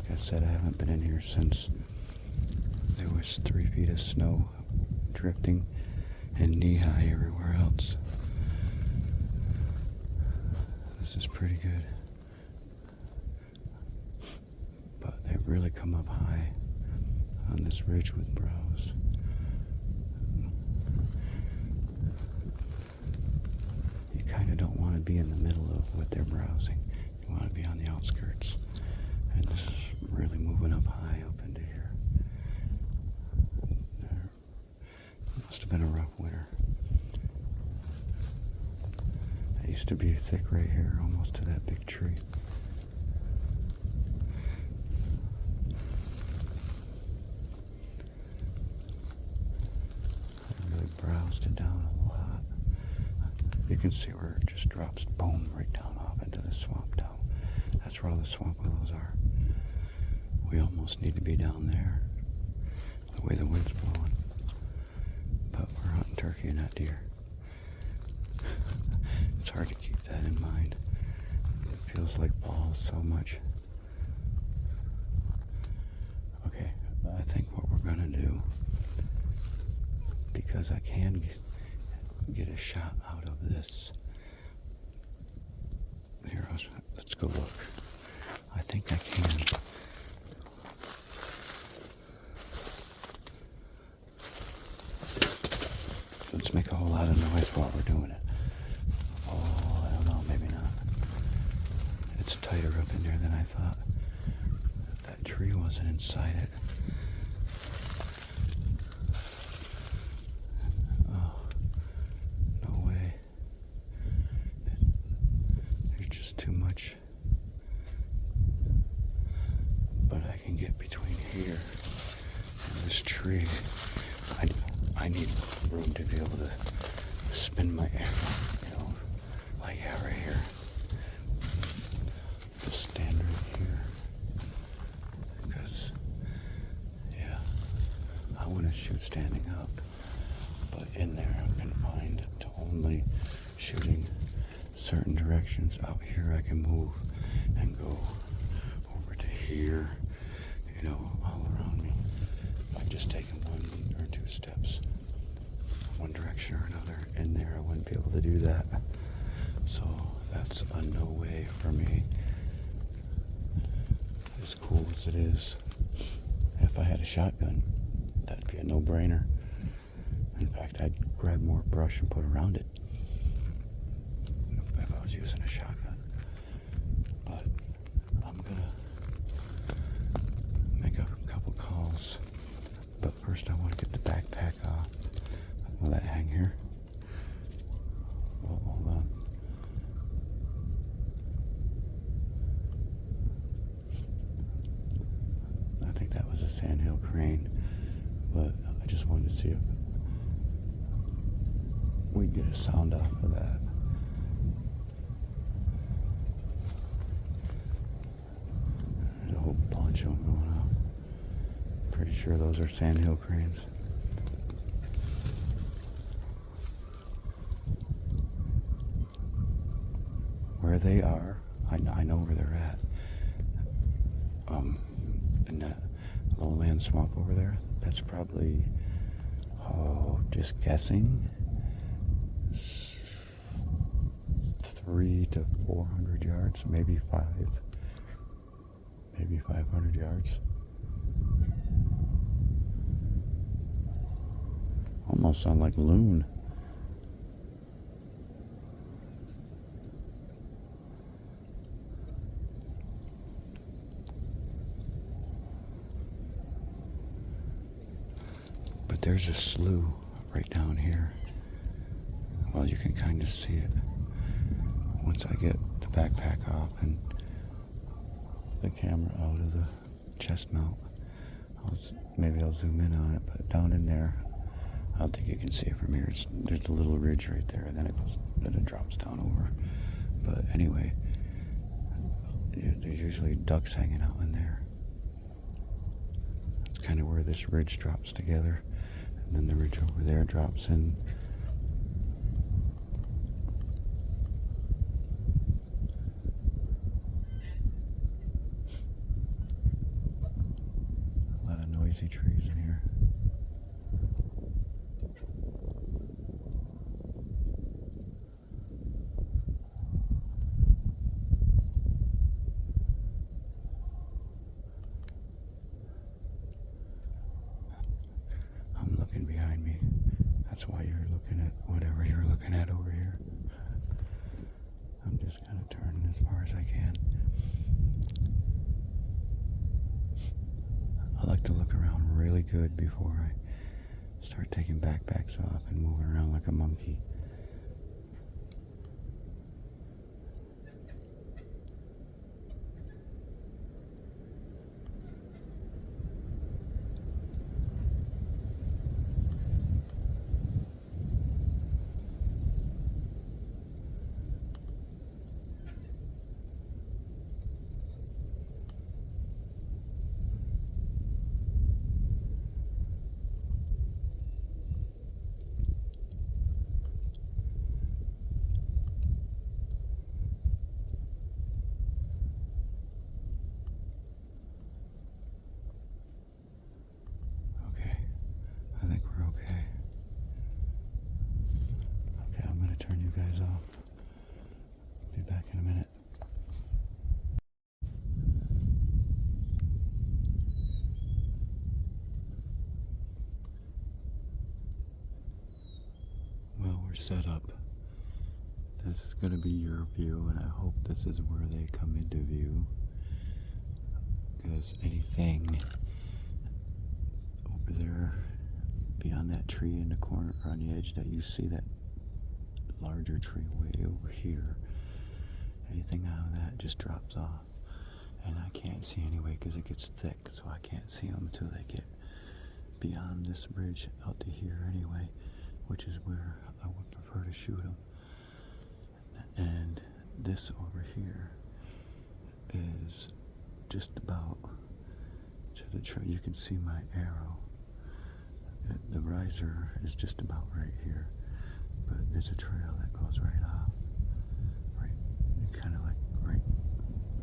like I said, I haven't been in here since there was 3 feet of snow drifting and knee-high everywhere else. This is pretty good. But they've really come up high on this ridge with browse. You kind of don't want to be in the middle of what they're browsing. You want to be on the outskirts. And this is really moving up high up into here. Must have been a rough winter. It used to be thick right here, almost to that big tree. I really browsed it down a lot. You can see where it just drops, boom, right down off into the swamp down. That's where all the swamp willows are. We almost need to be down there, the way the wind's blowing. But we're hunting turkey and not deer. It's hard to keep that in mind. It feels like balls so much. Okay, I think what we're gonna do, because I can get a shot out of this. Here, let's go look. I think I can. Let's make a whole lot of noise while we're doing it. Oh, I don't know, maybe not. It's tighter up in there than I thought. That tree wasn't inside it. Oh, no way. There's just too much. But I can get between here and this tree. I need room to be able to spin my arrow, like that right here. Just stand right here. Because, yeah, I want to shoot standing up. But in there I'm confined to only shooting certain directions. Out here I can move and go over to here, all around me. By just taking 1 or 2 steps. One direction or another. In there I wouldn't be able to do that. So that's a no way for me. As cool as it is, if I had a shotgun, that'd be a no-brainer. In fact, I'd grab more brush and put around it if I was using a shotgun. But I'm gonna make a couple calls. But first I want to get the backpack off. Will that hang here? Well, hold on. I think that was a sandhill crane, but I just wanted to see if we get a sound off of that. There's a whole bunch of them going off. Pretty sure those are sandhill cranes. Where they are, I know where they're at. In that lowland swamp over there, that's probably, just guessing, 300 to 400 yards, maybe 500 yards. Almost sound like loon. But there's a slough right down here. Well, you can kind of see it. Once I get the backpack off and the camera out of the chest mount, maybe I'll zoom in on it. But down in there, I don't think you can see it from here. There's a little ridge right there, and then it drops down over. But anyway, there's usually ducks hanging out in there. It's kind of where this ridge drops together, and then the ridge over there drops in. crazy trees in here. I'm looking behind me. That's why you're looking at whatever you're looking at over here. I'm just kind of turning as far as I can. I like to look around really good before I start taking backpacks off and moving around like a monkey. I think we're okay. Okay, I'm going to turn you guys off. Be back in a minute. Well, we're set up. This is going to be your view, and I hope this is where they come into view. Because anything over there beyond that tree in the corner or on the edge that you see, that larger tree way over here, anything out of that just drops off. And I can't see anyway because it gets thick, so I can't see them until they get beyond this bridge out to here anyway, which is where I would prefer to shoot them. And this over here is just about to the trail. You can see my arrow. The riser is just about right here, but there's a trail that goes right off, right, kind of like right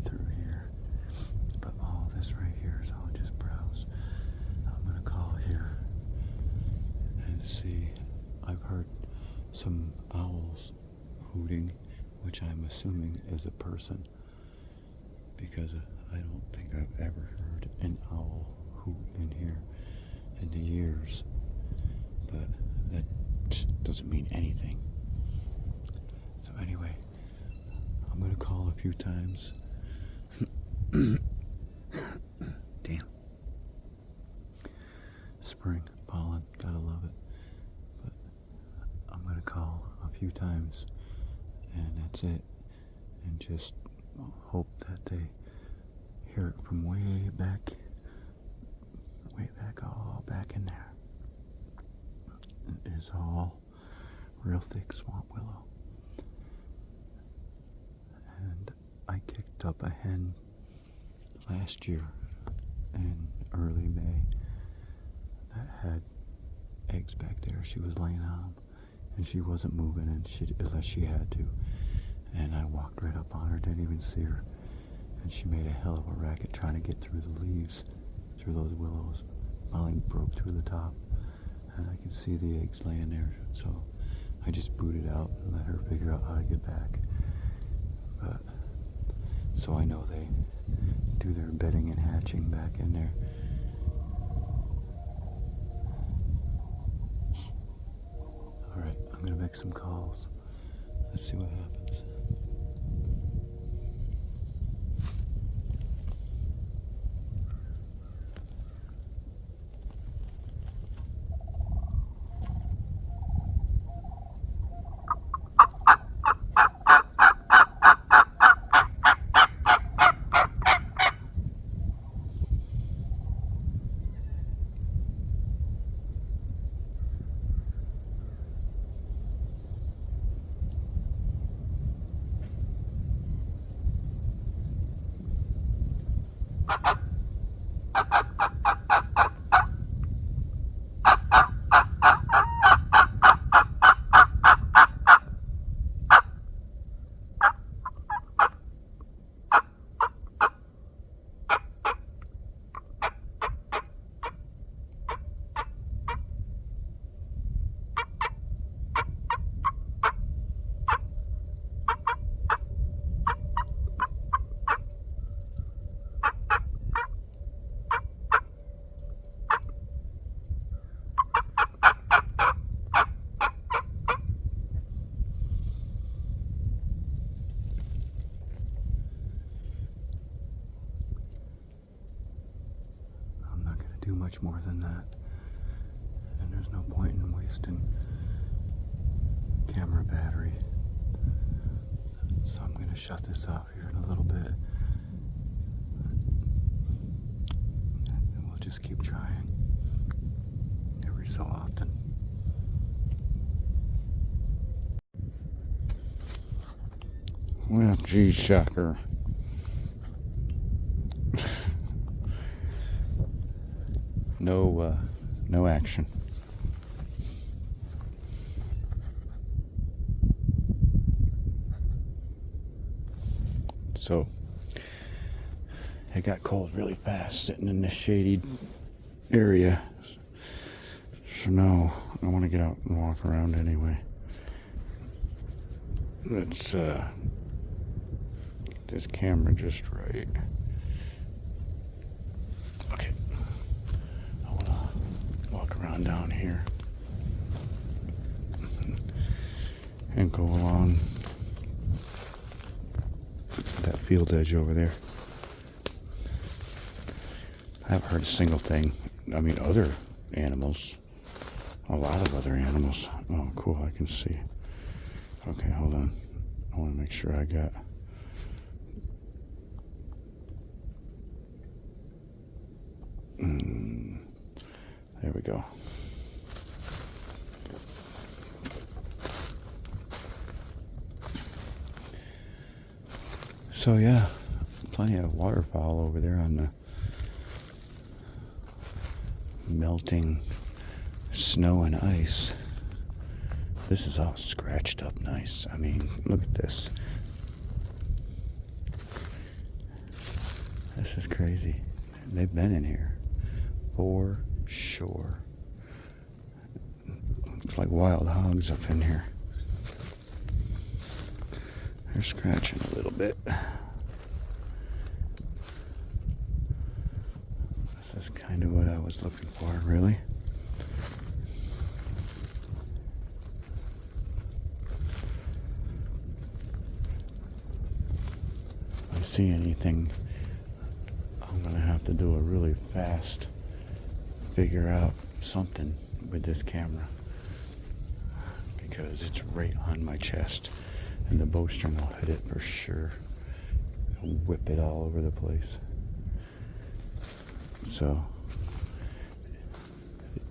through here. But all this right here is all just browse. I'm gonna call here and see. I've heard some owls hooting, which I'm assuming is a person, because I don't think I've ever heard an owl hoot in here in the years, but that doesn't mean anything. So anyway, I'm gonna call a few times. Damn. Spring, pollen, gotta love it. But I'm gonna call a few times, and that's it. And just hope that they hear it from way back, all back in there. It is all real thick swamp willow. And I kicked up a hen last year in early May that had eggs back there. She was laying on them, and she wasn't moving, and unless she had to. And I walked right up on her, didn't even see her. And she made a hell of a racket trying to get through the leaves, through those willows. Finally broke through the top, and I could see the eggs laying there. So I just booted out and let her figure out how to get back. But so I know they do their bedding and hatching back in there. Alright, I'm gonna make some calls. Let's see what happens. do much more than that. And there's no point in wasting camera battery. So I'm going to shut this off here in a little bit. And we'll just keep trying every so often. Well, geez, shocker. No action. So, it got cold really fast sitting in this shady area. So now I want to get out and walk around anyway. Let's get this camera just right. Okay. I want to walk around down here and go along that field edge over there. I haven't heard a single thing. I mean, other animals. A lot of other animals. Oh, cool, I can see. Okay, hold on. I want to make sure I got... there we go. So yeah, plenty of waterfowl over there on the melting snow and ice. This is all scratched up nice. I mean, look at this. This is crazy. They've been in here for sure. It's like wild hogs up in here. They're scratching a little bit. This is kind of what I was looking for, really. If I see anything, I'm going to have to do a really fast figure out something with this camera, because it's right on my chest and the bowstring will hit it for sure. It'll whip it all over the place. So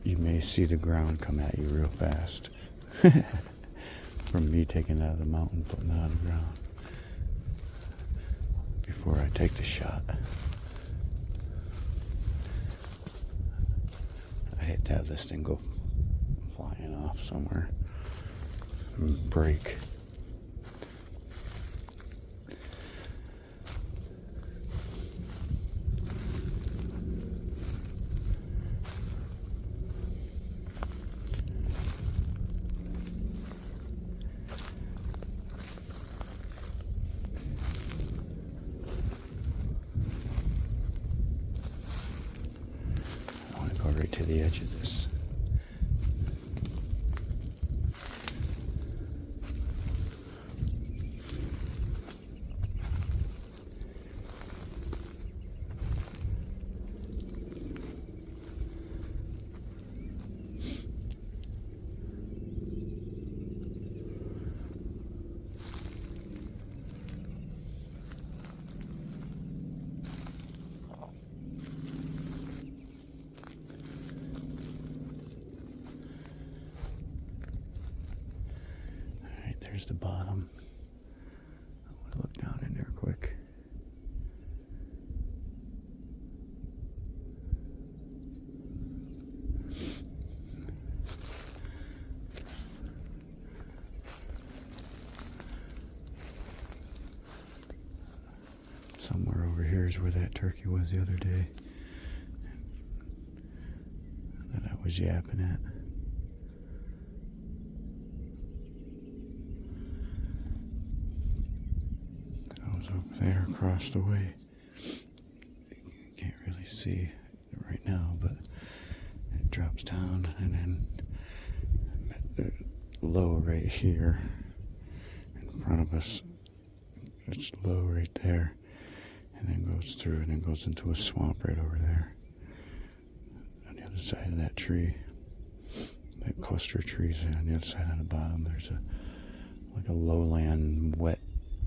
you may see the ground come at you real fast from me taking it out of the mountain, putting it on the ground before I take the shot. I hate to have this thing go flying off somewhere and break. Right to the edge of this. There's the bottom. I want to look down in there quick. Somewhere over here is where that turkey was the other day that I was yapping at. Over there across the way. Can't really see right now, but it drops down and then low right here in front of us. It's low right there, and then goes through and then goes into a swamp right over there. the side of that tree. That cluster of trees on the other side on the bottom. There's like a lowland, wet,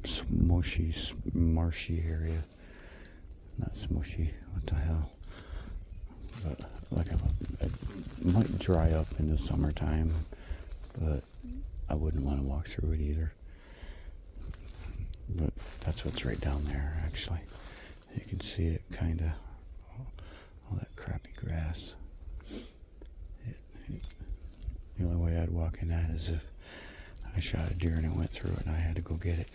smushy, marshy area. Not smushy, what the hell? But like it might dry up in the summertime, but I wouldn't want to walk through it either. But that's what's right down there, actually. You can see it kind of, all that crappy grass. The only way I'd walk in that is if I shot a deer and it went through it and I had to go get it.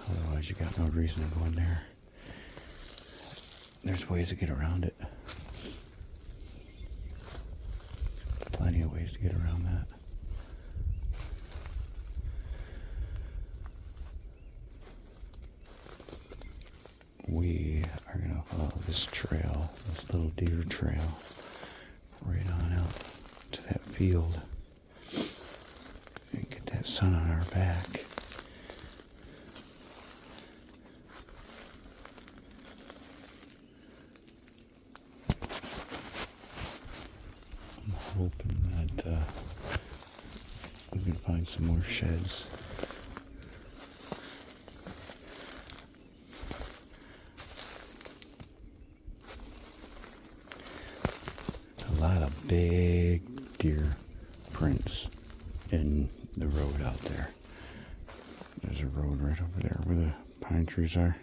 Otherwise, you got no reason to go in there. There's ways to get around it. Plenty of ways to get around that. We are going to follow this trail, this little deer trail, right on out to that field and get that sun on our back. I'm hoping that we can find some more sheds. A lot of big deer prints in the road out there. There's a road right over there where the pine trees are.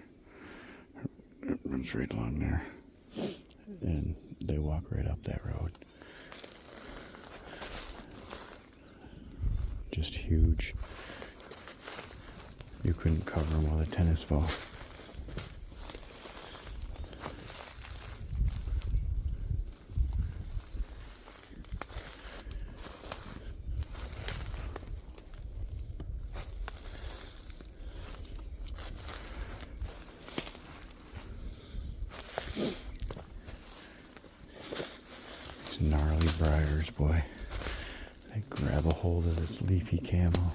It runs right along there. And they walk right up that road. Just huge. You couldn't cover them with a tennis ball. Gnarly briars, boy. They grab a hold of this leafy camo.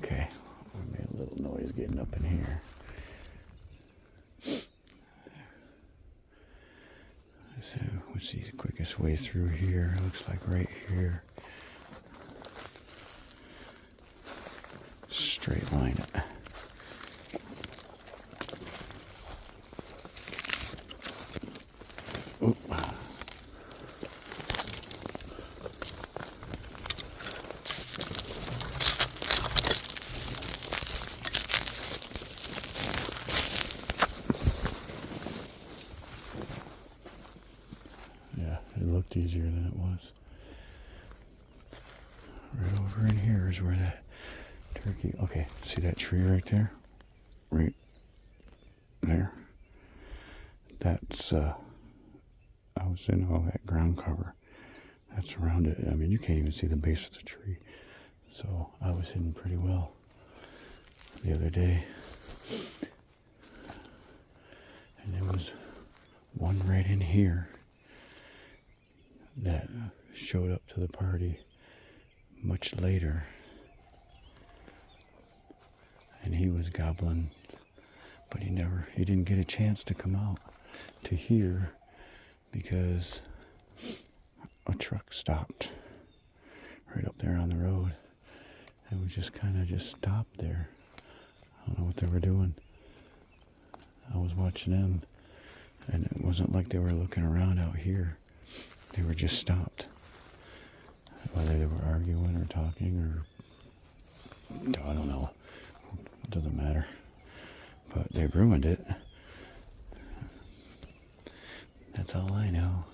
Okay, we made a little noise getting up in here. So, let's see the quickest way through here. Looks like right here. Straight line it. Oop. Yeah, it looked easier than it was. Right over in here is where that turkey... Okay, see that tree right there? Right there? That's, I was in all that ground cover that's around it. I mean, you can't even see the base of the tree. So I was hidden pretty well the other day. And there was one right in here that showed up to the party much later. And he was gobbling, but he didn't get a chance to come out to hear because a truck stopped right up there on the road and we just kind of just stopped there. I don't know what they were doing. I was watching them and it wasn't like they were looking around out here. They were just stopped. Whether they were arguing or talking or I don't know. It doesn't matter. But they ruined it. That's all I know.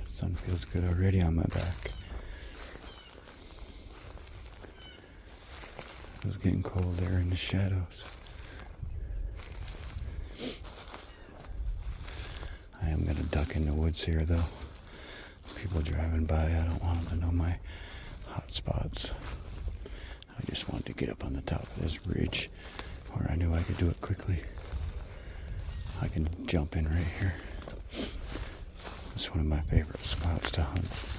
Sun feels good already on my back. was getting cold there in the shadows. I am going to duck in the woods here, though. People driving by, I don't want them to know my hot spots. I just wanted to get up on the top of this ridge where I knew I could do it quickly. I can jump in right here. It's one of my favorite spots to hunt.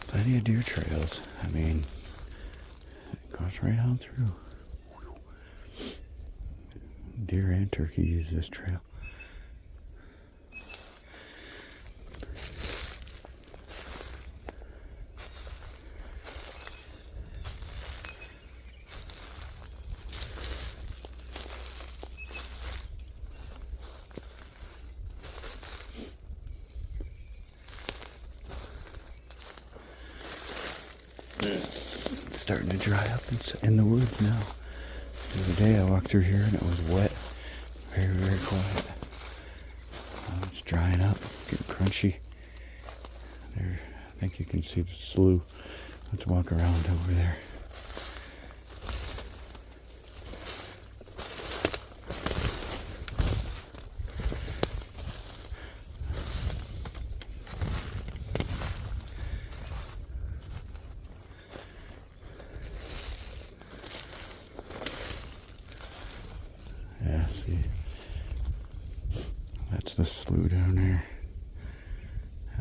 Plenty of deer trails. I mean, it goes right on through. Deer and turkey use this trail. It's starting to dry up in the woods now. The other day I walked through here and it was wet. Very, very quiet. It's drying up, getting crunchy. There, I think you can see the slough. Let's walk around over there. Yeah, see, that's the slough down there.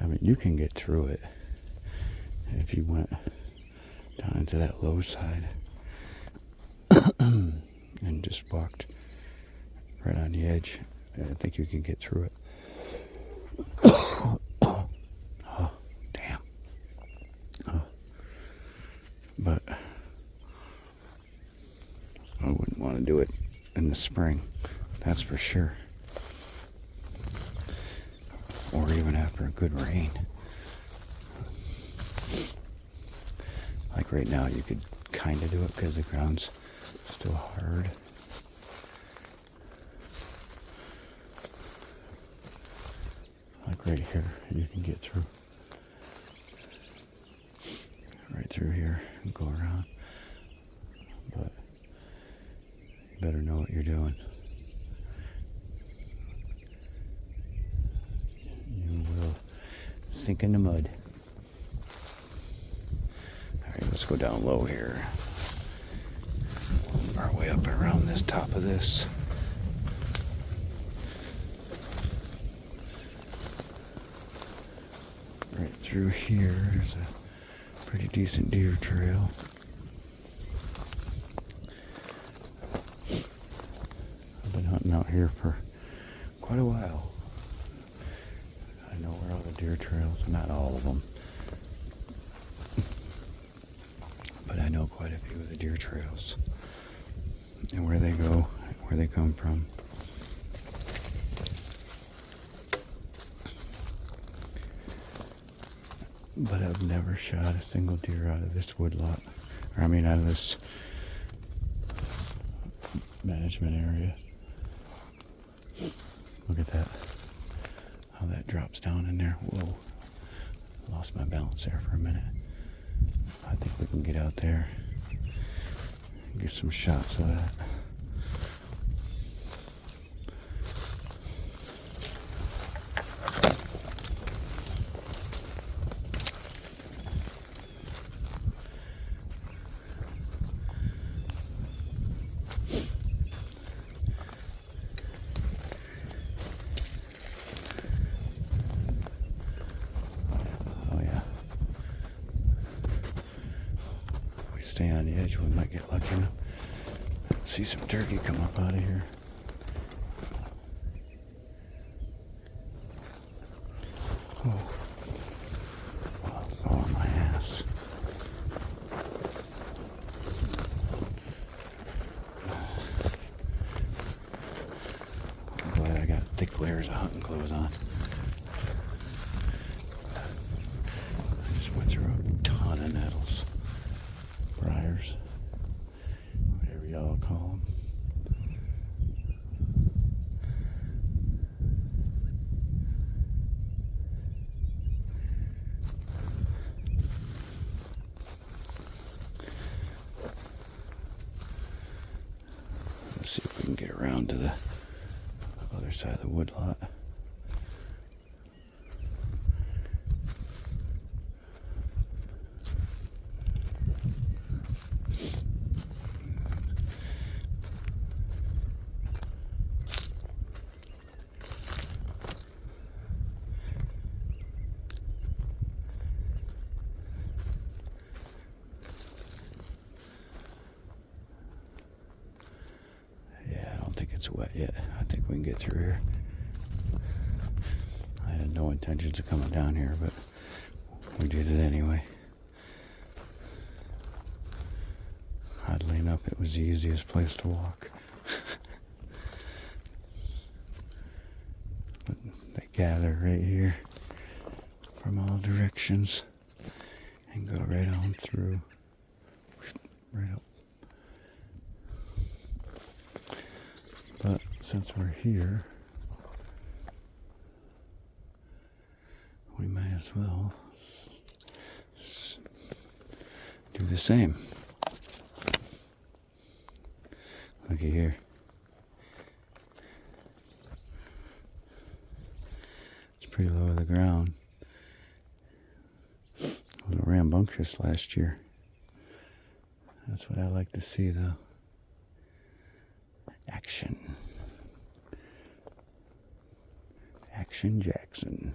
I mean, you can get through it if you went down into that low side and just walked right on the edge. I think you can get through it. Oh, damn. Oh. But I wouldn't want to do it in the spring, that's for sure. Or even after a good rain. Like right now, you could kind of do it because the ground's still hard. Like right here, you can get through. Right through here and go around. But you better know what you're doing. You will sink in the mud. Alright, let's go down low here. Our way up around this top of this. Right through here, there's a pretty decent deer trail. I've been hunting out here for quite a while. I know where all the deer trails, not all of them, but I know quite a few of the deer trails and where they go, where they come from. But I've never shot a single deer out of this woodlot, or I mean out of this management area. Look at that, how that drops down in there. Whoa, lost my balance there for a minute. I think we can get out there and get some shots of that. Stay on the edge, we might get lucky enough. See some turkey come up out of here. Oh, fall on my ass. I'm glad I got thick layers of hunting clothes on. I just went through a ton of nettles. Briars. to the other side of the woodlot. It's wet yet. I think we can get through here. I had no intentions of coming down here, but we did it anyway. Oddly enough, it was the easiest place to walk. But they gather right here from all directions and go right on through. Right up. But since we're here, we might as well do the same. Looky here. It's pretty low to the ground. It was rambunctious last year. That's what I like to see, though. Action. Action Jackson.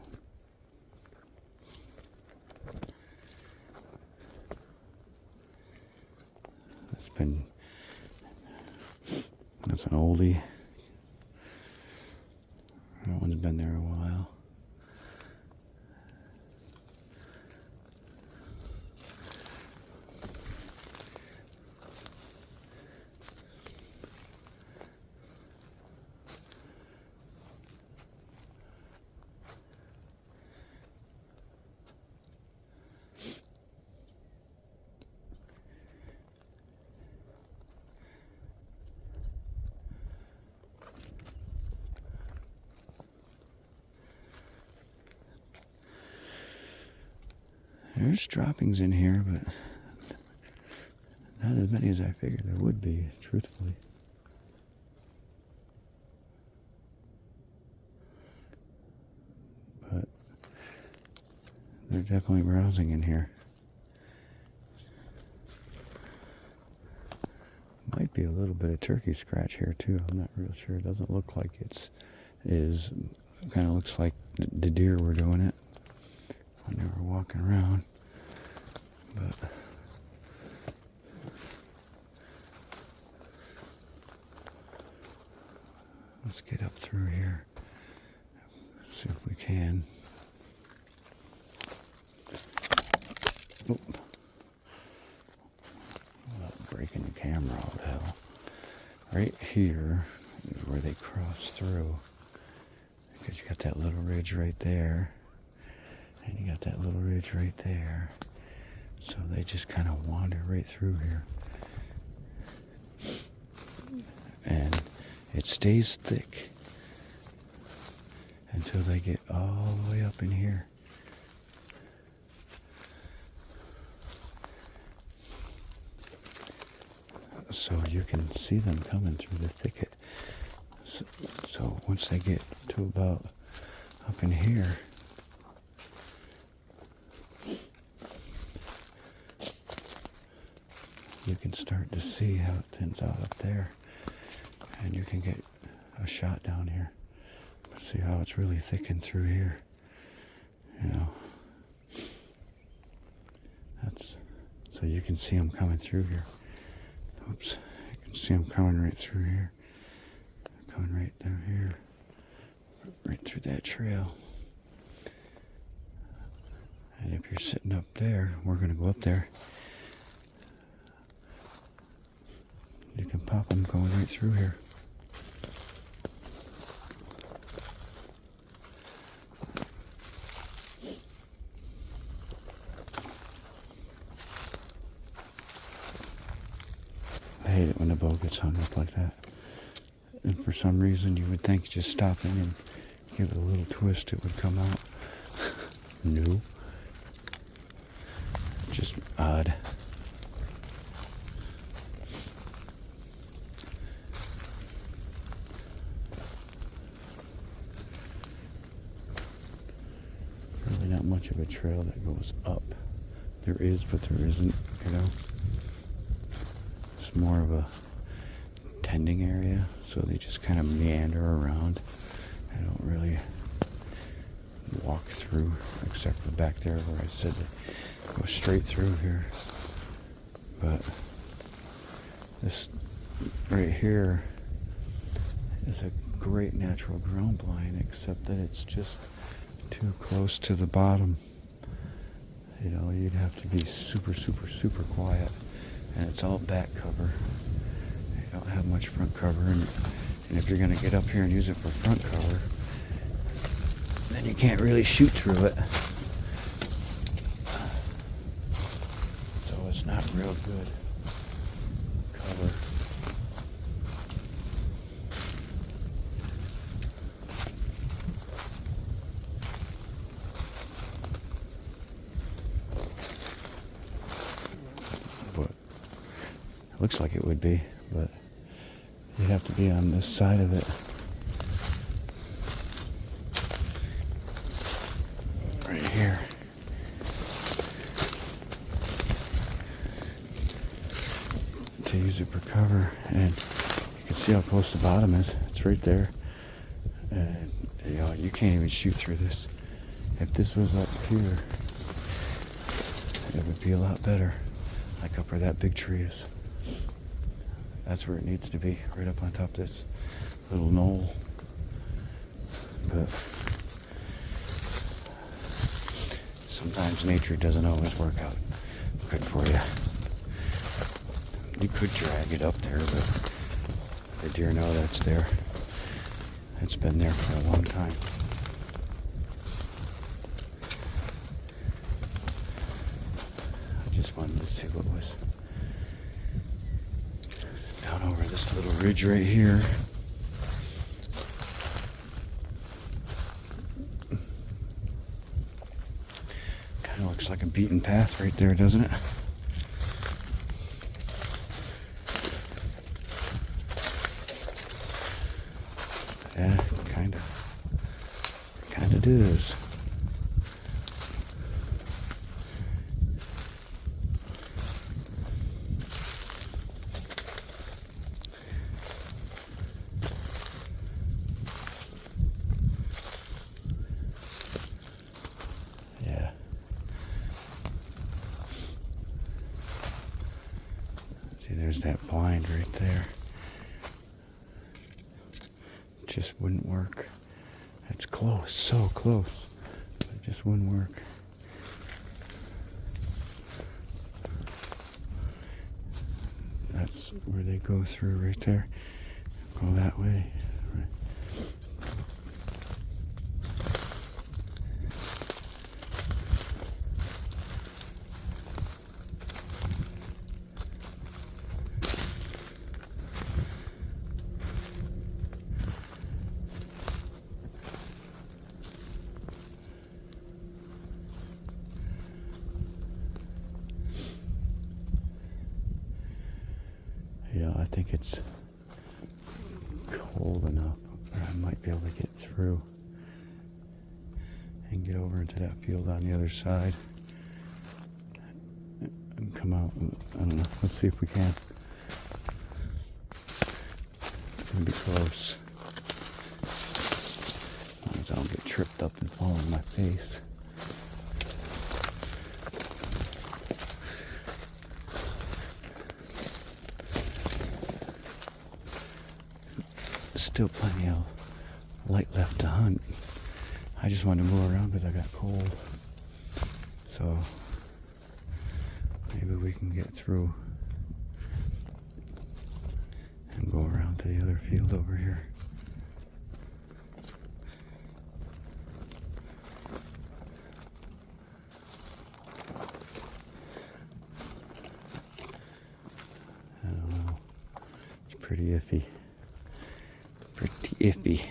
That's an oldie. That one's been there a while. There's droppings in here, but not as many as I figured there would be, truthfully. But they're definitely browsing in here. Might be a little bit of turkey scratch here too. I'm not real sure. It doesn't look like it kind of looks like the deer were doing it when they were walking around. But let's get up through here. See if we can. Oh. Without breaking the camera all to hell. Right here is where they cross through. Because you got that little ridge right there. And you got that little ridge right there. So they just kind of wander right through here. And it stays thick until they get all the way up in here. So you can see them coming through the thicket. So once they get to about up in here, you can start to see how it thins out up there. And you can get a shot down here. See how it's really thickened through here. You know. So you can see them coming through here. Oops. You can see them coming right through here. Coming right down here. Right through that trail. And if you're sitting up there, we're going to go up there. You can pop them going right through here. I hate it when the bow gets hung up like that. And for some reason you would think just stopping and give it a little twist it would come out. No. Just odd. not much of a trail that goes up. There is, but there isn't, you know. It's more of a tending area, so they just kind of meander around. I don't really walk through, except for back there where I said to go straight through here. But this right here is a great natural ground blind, except that it's just too close to the bottom. You know, you'd have to be super, super, super quiet. And it's all back cover. You don't have much front cover. And if you're going to get up here and use it for front cover, then you can't really shoot through it. So it's not real good cover. Looks like it would be, but you'd have to be on this side of it. Right here. To use it for cover. And you can see how close the bottom is. It's right there. And you know, you can't even shoot through this. If this was up here, it would be a lot better. Like up where that big tree is. That's where it needs to be, right up on top of this little knoll. But sometimes nature doesn't always work out good for you. You could drag it up there, but the deer know that's there. It's been there for a long time. I just wanted to see what was down over this little ridge right here. Kind of looks like a beaten path right there, doesn't it? Yeah, kind of does. There's that blind right there. It just wouldn't work. It's close, so close, but it just wouldn't work. That's where they go through right there. Go that way. Right. Yeah, I think it's cold enough, or I might be able to get through and get over into that field on the other side and come out. I don't know. Let's see if we can. It's gonna be close. As long as I don't get tripped up and fall on my face. Still plenty of light left to hunt. I just wanted to move around because I got cold. So maybe we can get through and go around to the other field over here. I don't know. It's pretty iffy. Pretty iffy.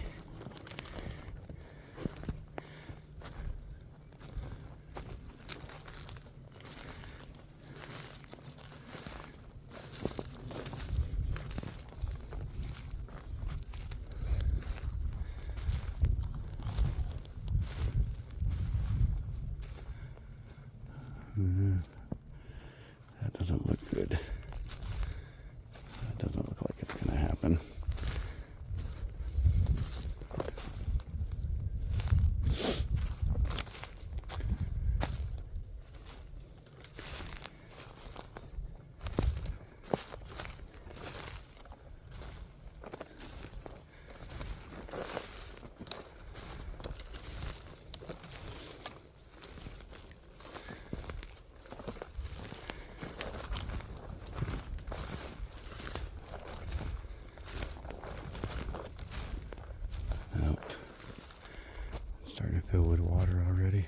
That doesn't look good. That doesn't look like it's going to happen. Starting to fill with water already.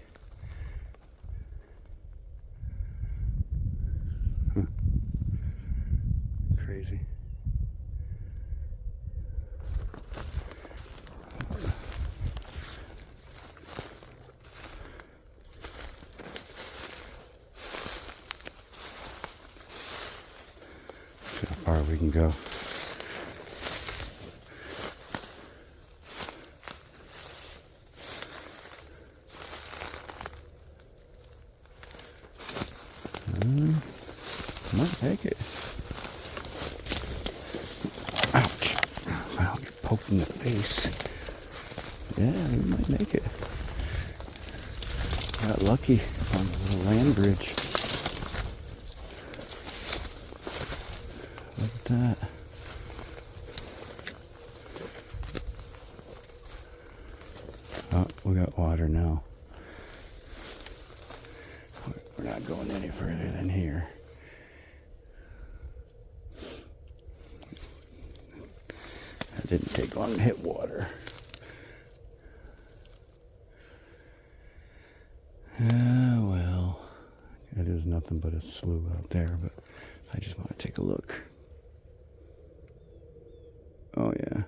Crazy. See how far we can go. Might make it. Ouch. I'll get poked in the face. Yeah, we might make it. Got lucky on the little land bridge. Look at that. Oh, we got water now. We're not going any further than here. That didn't take long to hit water. Well, it is nothing but a slough out there, but I just want to take a look. Oh yeah.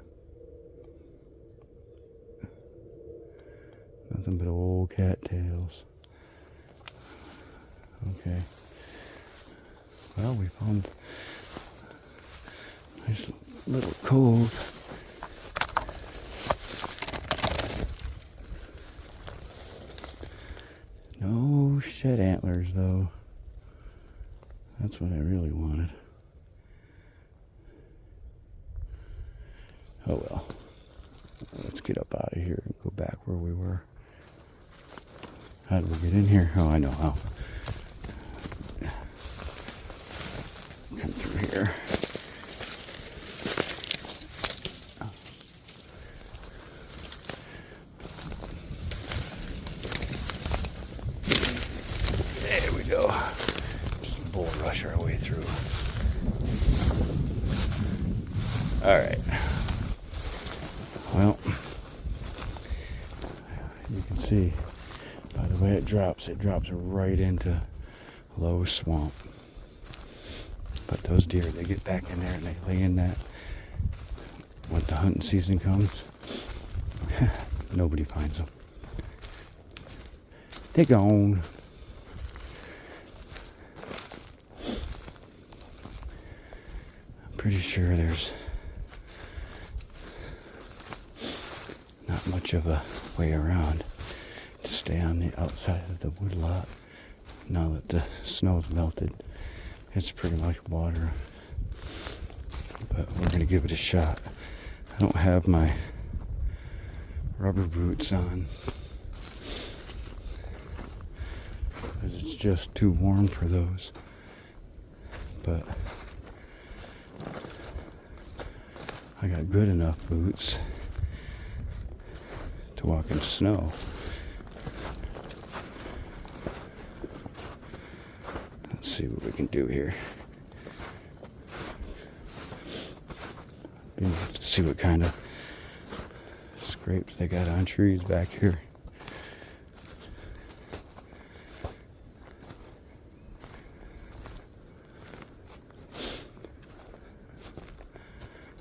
Nothing but old cattails. Okay. Well, we found a nice little cove. No shed antlers, though. That's what I really wanted. Oh well. Let's get up out of here and go back where we were. How did we get in here? Oh, I know how. Come through here. There we go. Just bull rush our way through. All right. Well, you can see by the way it drops right into low swamp. But those deer, they get back in there and they lay in that. When the hunting season comes, nobody finds them. They're gone. I'm pretty sure there's not much of a way around to stay on the outside of the woodlot. Now that the snow's melted, it's pretty much water. But we're going to give it a shot. I don't have my rubber boots on because it's just too warm for those. But I got good enough boots to walk in snow. Let's see what we can do here. Be able to see what kind of scrapes they got on trees back here.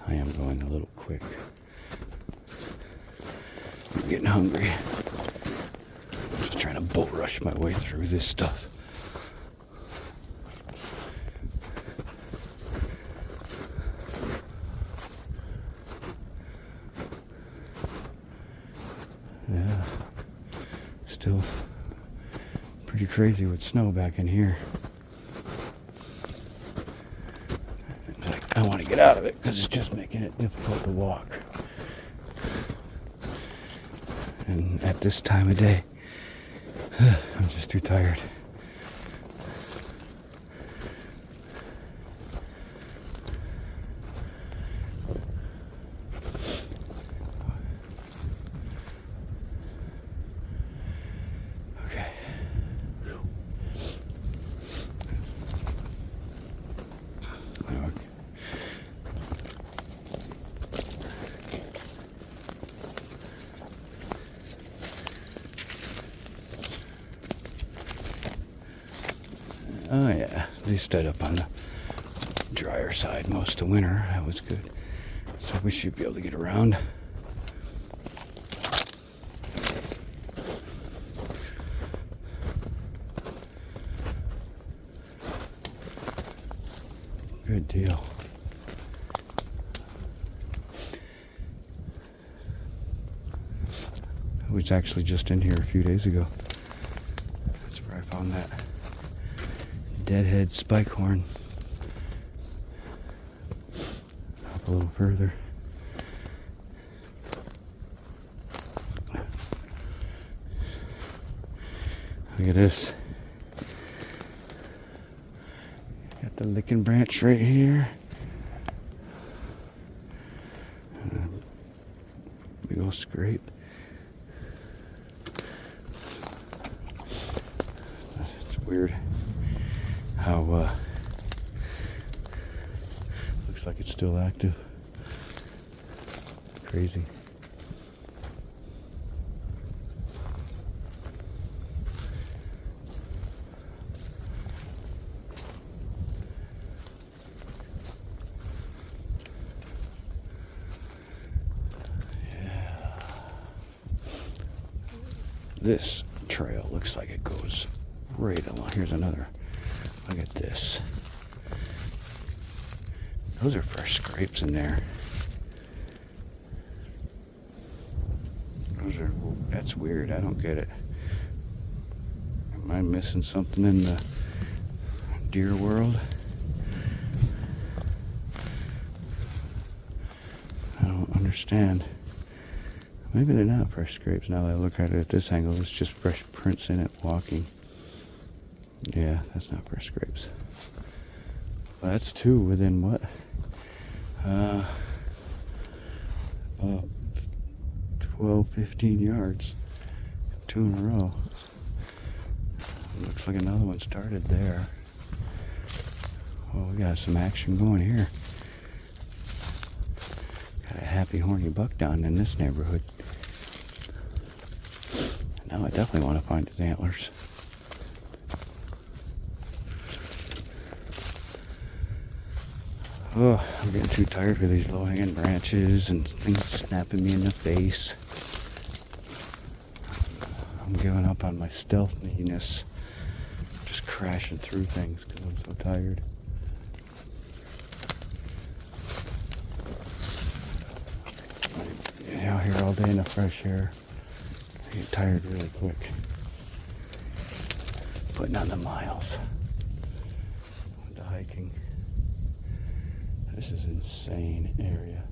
I am going a little quick. I'm getting hungry. I'm just trying to bull rush my way through this stuff. Yeah, still pretty crazy with snow back in here. It's like, I want to get out of it because it's just making it difficult to walk. And at this time of day, I'm just too tired. Okay. Oh yeah, they stayed up on the drier side most of winter. That was good. So we should be able to get around. Good deal. I was actually just in here a few days ago. That's where I found that deadhead spike horn. Up a little further. Look at this. Got the licking branch right here. Big old scrape. It's weird how looks like it's still active. Crazy. This trail looks like it goes right along. Here's another. Look at this. Those are fresh scrapes in there. That's weird. I don't get it. Am I missing something in the deer world? I don't understand. Maybe they're not fresh scrapes now that I look at it at this angle. It's just fresh prints in it walking. Yeah, that's not fresh scrapes. Well, that's two within what? About 12, 15 yards. Two in a row. Looks like another one started there. Well, we got some action going here. Got a happy horny buck down in this neighborhood. Now I definitely want to find his antlers. Oh, I'm getting too tired for these low-hanging branches and things snapping me in the face. I'm giving up on my stealthiness. Just crashing through things because I'm so tired. Out here all day in the fresh air. I get tired really quick. Putting on the miles. With the hiking. This is an insane area.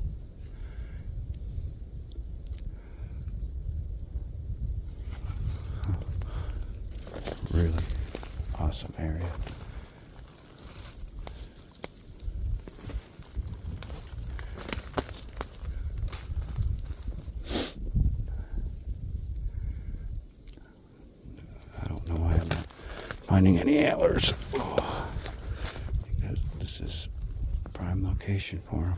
Really awesome area. I don't know why I'm not finding any antlers. Oh, because this is prime location for them.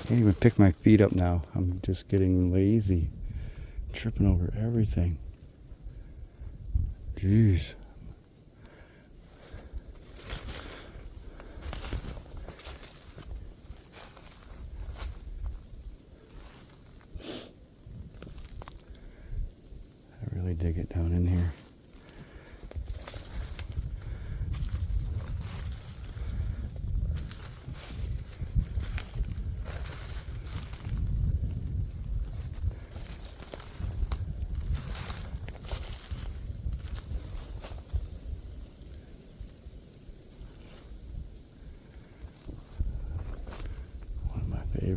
Can't even pick my feet up now. I'm just getting lazy. Tripping over everything. Jeez. I really dig it down in here.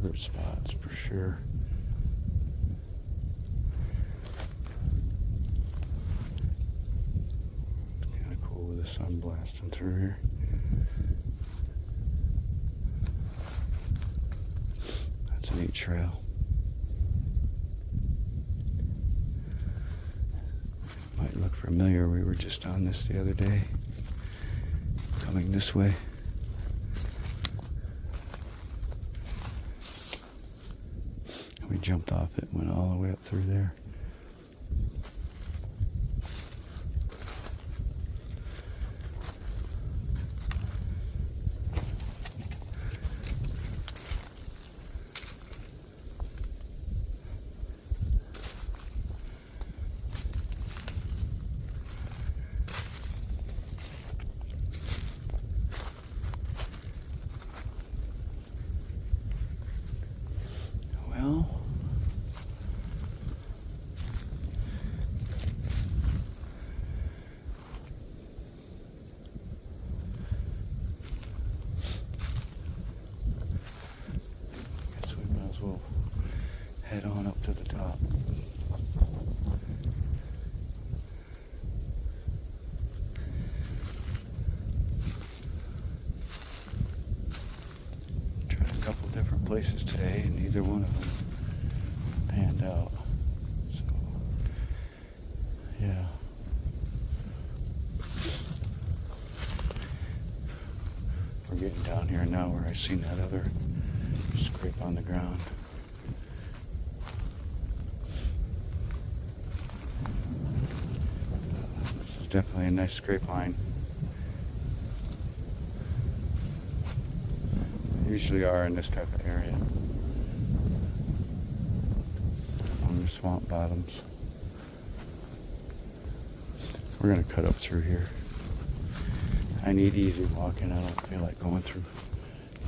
favorite spots for sure. Kind of cool with the sun blasting through here. That's a neat trail. Might look familiar. We were just on this the other day, coming this way. We jumped off it, went all the way up through there. Well, guess we might as well head on up to the top. Tried a couple different places today, and neither one of them panned out. So, yeah. We're getting down here now where I seen that other scrape on the ground. This is definitely a nice scrape line. Usually are in this type of area. On the swamp bottoms. We're gonna cut up through here. I need easy walking. I don't feel like going through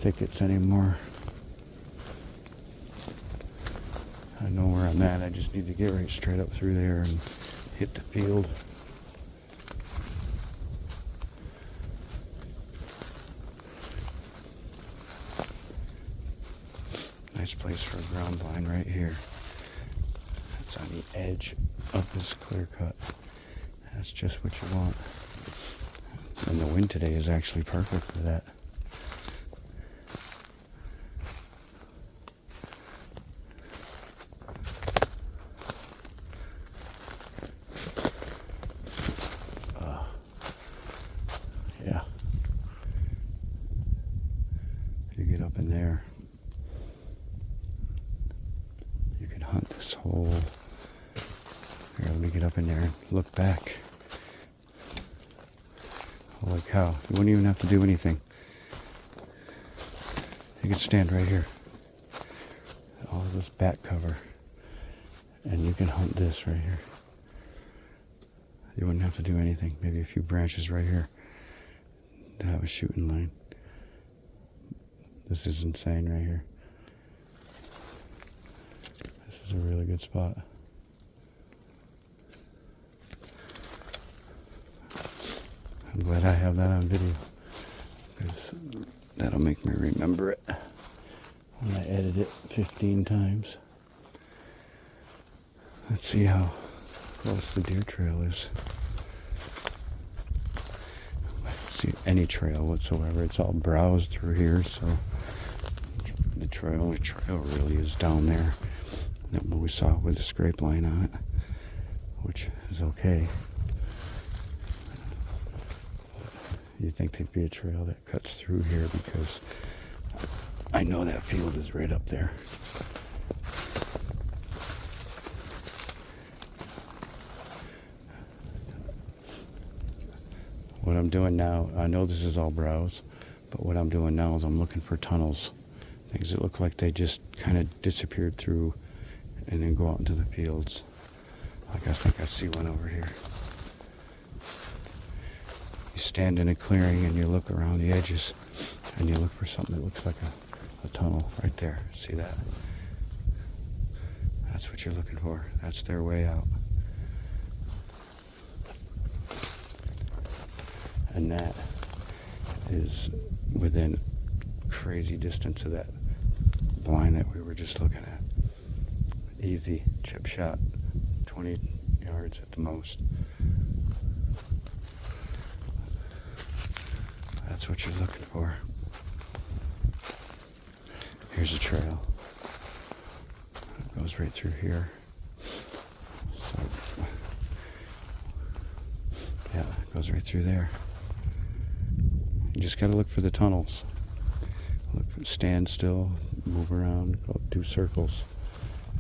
thickets anymore. I know where I'm at. I just need to get right straight up through there and hit the field. Nice place for a ground blind right here. That's on the edge of this clear cut. That's just what you want. And the wind today is actually perfect for that. Yeah. If you get up in there, you can hunt this whole... Here, let me get up in there and look back. Holy cow, you wouldn't even have to do anything. You could stand right here. All of this back cover. And you can hunt this right here. You wouldn't have to do anything. Maybe a few branches right here to have a shooting line. This is insane right here. This is a really good spot. I'm glad I have that on video, because that'll make me remember it when I edit it 15 times. Let's see how close the deer trail is. I don't see any trail whatsoever. It's all browsed through here, so the only trail really is down there. That what we saw with the scrape line on it, which is okay. You'd think there'd be a trail that cuts through here, because I know that field is right up there. What I'm doing now, I know this is all browse, but what I'm doing now is I'm looking for tunnels. Things that look like they just kind of disappeared through and then go out into the fields. Like I think I see one over here. You stand in a clearing and you look around the edges and you look for something that looks like a tunnel right there. See that? That's what you're looking for. That's their way out. And that is within crazy distance of that blind that we were just looking at. Easy chip shot, 20 yards at the most. That's what you're looking for. Here's a trail. It goes right through here. So, yeah, it goes right through there. You just got to look for the tunnels. Stand still, move around, go do circles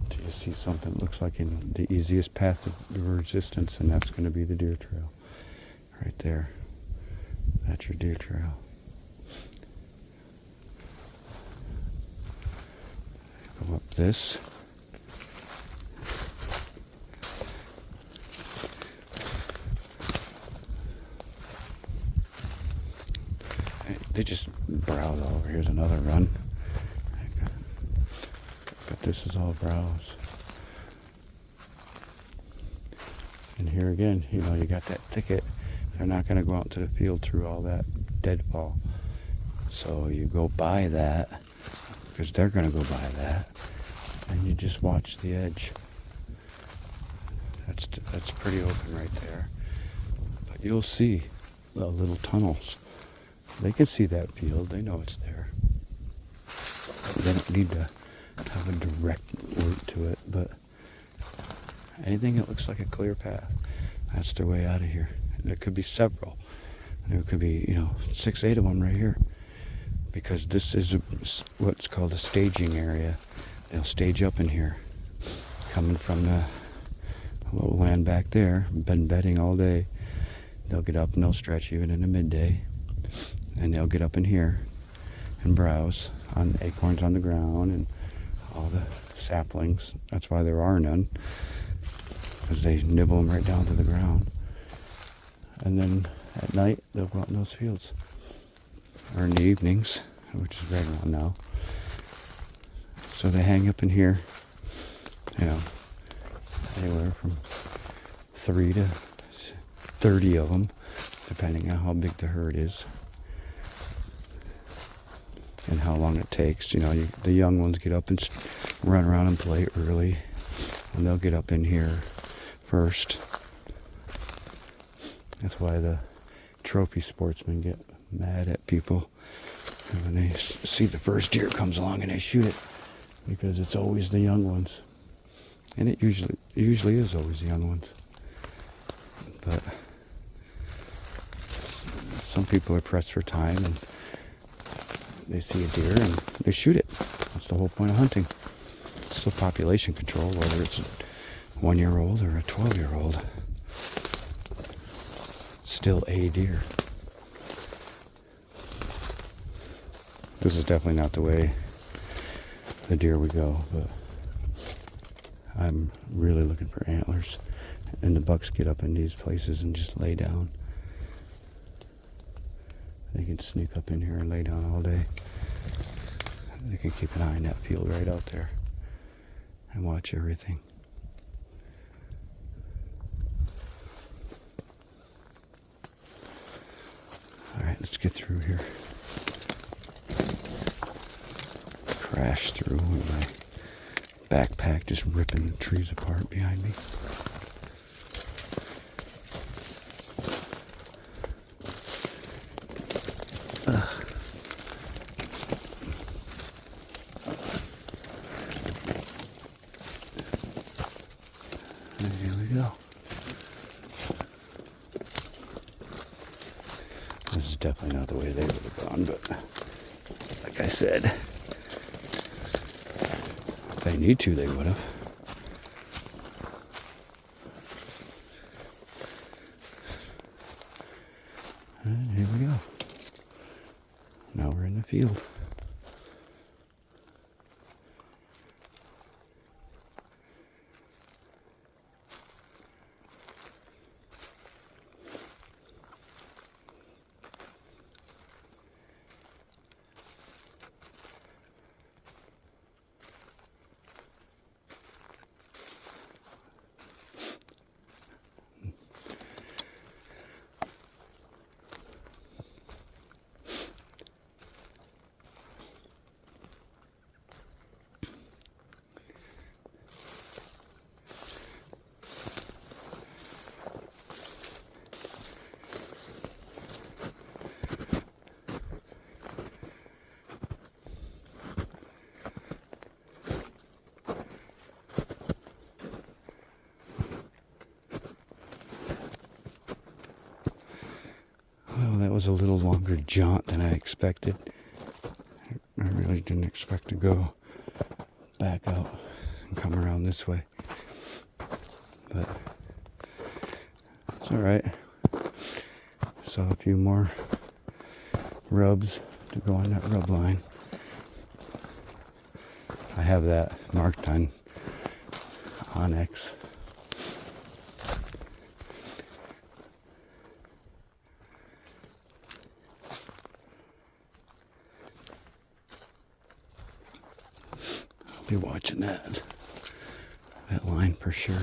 until you see something that looks like in the easiest path of resistance, and that's going to be the deer trail. Right there. That's your deer trail. Go up this. They just browse all over. Here's another run. But this is all browse. And here again, you know, you got that thicket. They're not going to go out into the field through all that deadfall. So you go by that, because they're going to go by that, and you just watch the edge. That's pretty open right there. But you'll see the little tunnels. They can see that field. They know it's there. They don't need to have a direct route to it, but anything that looks like a clear path, that's their way out of here. There could be several. There could be, 6, 8 of them right here. Because this is what's called a staging area. They'll stage up in here. Coming from the low land back there, been bedding all day. They'll get up and they'll stretch even in the midday. And they'll get up in here and browse on acorns on the ground and all the saplings. That's why there are none, because they nibble them right down to the ground. And then at night, they'll go out in those fields. Or in the evenings, which is right around now. So they hang up in here, anywhere from 3 to 30 of them, depending on how big the herd is. And how long it takes. The young ones get up and run around and play early. And they'll get up in here first. That's why the trophy sportsmen get mad at people when they see the first deer comes along and they shoot it. Because it's always the young ones. And it usually is always the young ones. But some people are pressed for time and they see a deer and they shoot it. That's the whole point of hunting. It's still population control, whether it's a 1-year-old or a 12-year-old. Still a deer. This is definitely not the way the deer would go, but I'm really looking for antlers. And the bucks get up in these places and just lay down. They can sneak up in here and lay down all day. They can keep an eye on that field right out there and watch everything. Alright, let's get through here. Crash through with my backpack just ripping the trees apart behind me. Here we go. This is definitely not the way they would have gone, but like I said, if they need to, they would have. And here we go. Now we're in the field. was a little longer jaunt than I expected. I really didn't expect to go back out and come around this way. But it's alright. So a few more rubs to go on that rub line. I have that marked on Onyx. I'll be watching that line for sure.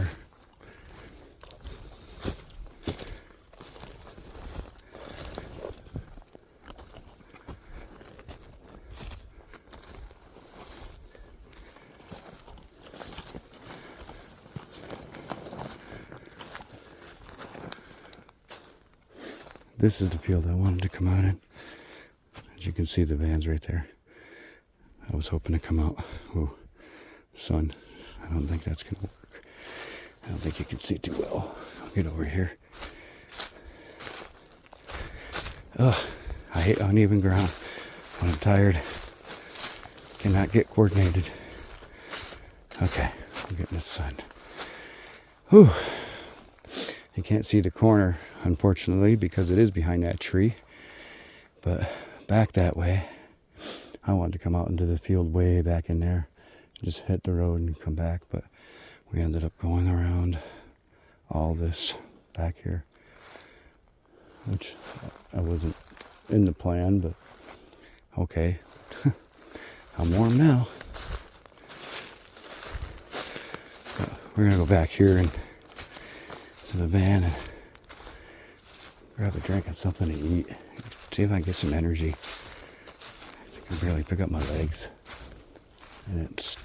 This is the field I wanted to come out in. As you can see, the van's right there. I was hoping to come out. Oh, sun. I don't think that's going to work. I don't think you can see too well. I'll get over here. Ugh, I hate uneven ground when I'm tired. Cannot get coordinated. Okay, I'm getting the sun. Whew. You can't see the corner, unfortunately, because it is behind that tree. But back that way, I wanted to come out into the field way back in there. Just hit the road and come back. But we ended up going around all this back here, which I wasn't in the plan, but okay. I'm warm now. But we're going to go back here and to the van and grab a drink and something to eat. See if I can get some energy. I can barely pick up my legs. And it's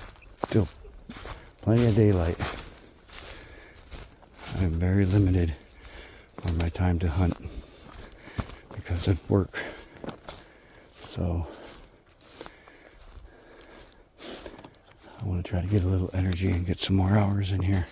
still plenty of daylight. I'm very limited on my time to hunt because of work. So I want to try to get a little energy and get some more hours in here.